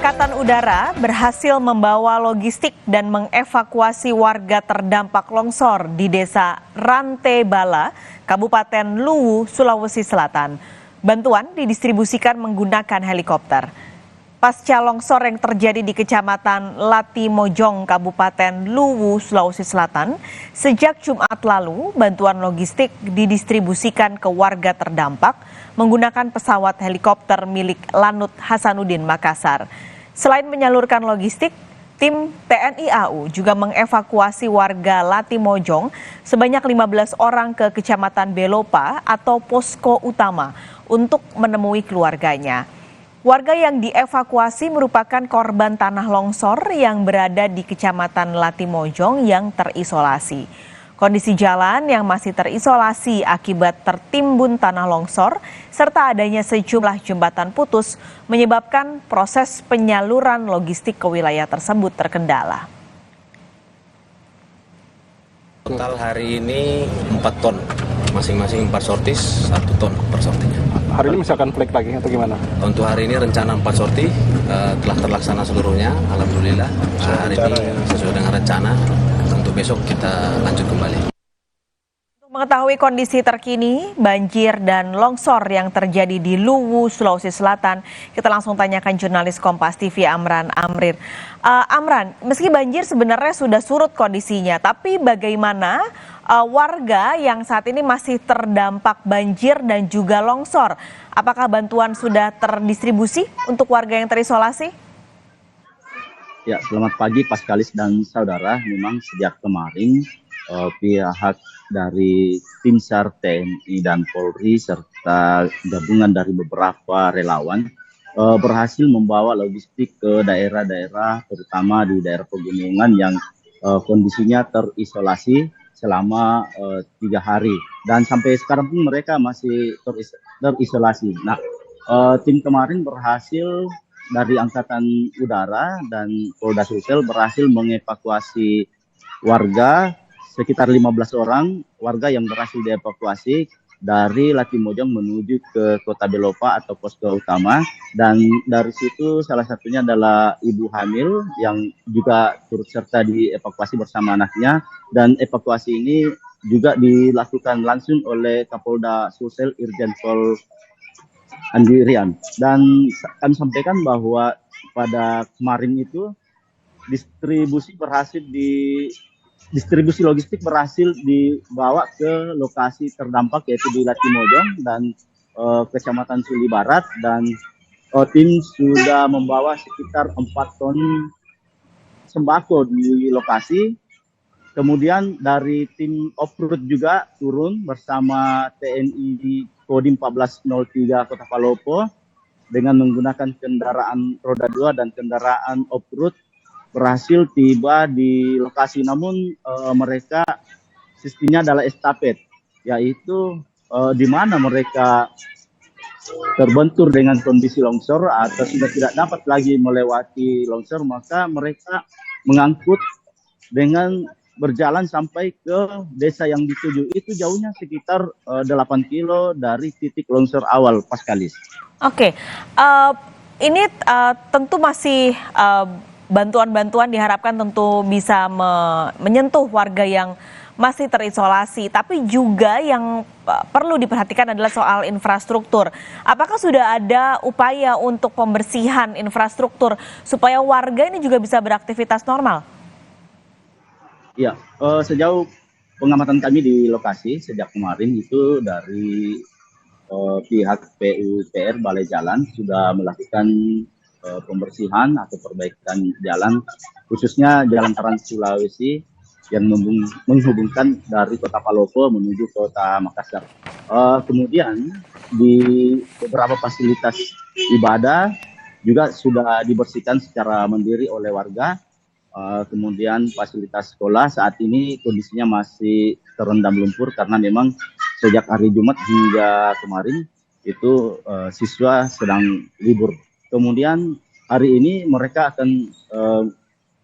Angkatan Udara berhasil membawa logistik dan mengevakuasi warga terdampak longsor di Desa Rantebala, Kabupaten Luwu, Sulawesi Selatan. Bantuan didistribusikan menggunakan helikopter. Pasca longsor yang terjadi di Kecamatan Latimojong, Kabupaten Luwu, Sulawesi Selatan, sejak Jumat lalu, bantuan logistik didistribusikan ke warga terdampak menggunakan pesawat helikopter milik Lanut Hasanuddin Makassar. Selain menyalurkan logistik, tim TNI AU juga mengevakuasi warga Latimojong sebanyak 15 orang ke Kecamatan Belopa atau posko utama untuk menemui keluarganya. Warga yang dievakuasi merupakan korban tanah longsor yang berada di Kecamatan Latimojong yang terisolasi. Kondisi jalan yang masih terisolasi akibat tertimbun tanah longsor serta adanya sejumlah jembatan putus menyebabkan proses penyaluran logistik ke wilayah tersebut terkendala. Total hari ini 4 ton, masing-masing 4 sortis, 1 ton per sortinya. Hari ini misalkan flek lagi atau gimana? Untuk hari ini rencana 4 sorti telah terlaksana seluruhnya, alhamdulillah. Hari ini sesuai dengan rencana, untuk besok kita lanjut kembali. Untuk mengetahui kondisi terkini banjir dan longsor yang terjadi di Luwu, Sulawesi Selatan, kita langsung tanyakan jurnalis Kompas TV Amran Amrir. Amran, meski banjir sebenarnya sudah surut kondisinya, tapi bagaimana warga yang saat ini masih terdampak banjir dan juga longsor? Apakah bantuan sudah terdistribusi untuk warga yang terisolasi? Ya, selamat pagi Paskalis dan saudara. Memang sejak kemarin pihak dari tim SAR TNI dan Polri serta gabungan dari beberapa relawan berhasil membawa logistik ke daerah-daerah, terutama di daerah pegunungan yang kondisinya terisolasi selama 3 hari, dan sampai sekarang pun mereka masih terisolasi. Nah, tim kemarin berhasil dari Angkatan Udara dan Polda Sulsel berhasil mengevakuasi warga, sekitar 15 orang warga yang berhasil dievakuasi dari Latimojong menuju ke Kota Belopa atau posko utama, dan dari situ salah satunya adalah ibu hamil yang juga turut serta dievakuasi bersama anaknya, dan evakuasi ini juga dilakukan langsung oleh Kapolda Sulsel Irjen Pol Andirian. Dan kami sampaikan bahwa pada kemarin itu distribusi logistik berhasil dibawa ke lokasi terdampak, yaitu di Latimojong dan Kecamatan Suli Barat, dan tim sudah membawa sekitar 4 ton sembako di lokasi. Kemudian dari tim off-road juga turun bersama TNI Kodim 1403 Kota Palopo dengan menggunakan kendaraan roda 2 dan kendaraan off-road berhasil tiba di lokasi, namun mereka sistemnya adalah estafet, yaitu di mana mereka terbentur dengan kondisi longsor atau sudah tidak dapat lagi melewati longsor, maka mereka mengangkut dengan berjalan sampai ke desa yang dituju. Itu jauhnya sekitar 8 kilo dari titik longsor awal, Paskalis. Oke, ini tentu masih bantuan-bantuan diharapkan tentu bisa menyentuh warga yang masih terisolasi, tapi juga yang perlu diperhatikan adalah soal infrastruktur. Apakah sudah ada upaya untuk pembersihan infrastruktur supaya warga ini juga bisa beraktivitas normal? Ya, sejauh pengamatan kami di lokasi sejak kemarin itu dari pihak PUPR Balai Jalan sudah melakukan pembersihan atau perbaikan jalan, khususnya jalan Trans Sulawesi yang menghubungkan dari Kota Palopo menuju Kota Makassar. Kemudian di beberapa fasilitas ibadah juga sudah dibersihkan secara mandiri oleh warga. Kemudian fasilitas sekolah saat ini kondisinya masih terendam lumpur karena memang sejak hari Jumat hingga kemarin itu siswa sedang libur. Kemudian hari ini mereka akan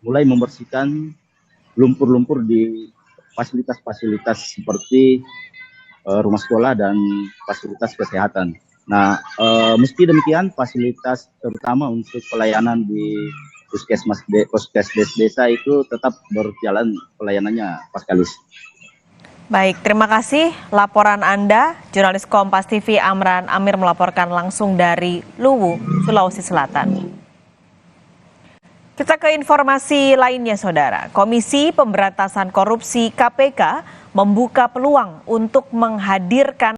mulai membersihkan lumpur-lumpur di fasilitas-fasilitas seperti rumah sekolah dan fasilitas kesehatan. Nah, meski demikian fasilitas terutama untuk pelayanan di puskesmas desa itu tetap berjalan pelayanannya, Paskalis. Baik, terima kasih laporan Anda. Jurnalis Kompas TV Amran Amir melaporkan langsung dari Luwu, Sulawesi Selatan. Kita ke informasi lainnya, Saudara. Komisi Pemberantasan Korupsi KPK membuka peluang untuk menghadirkan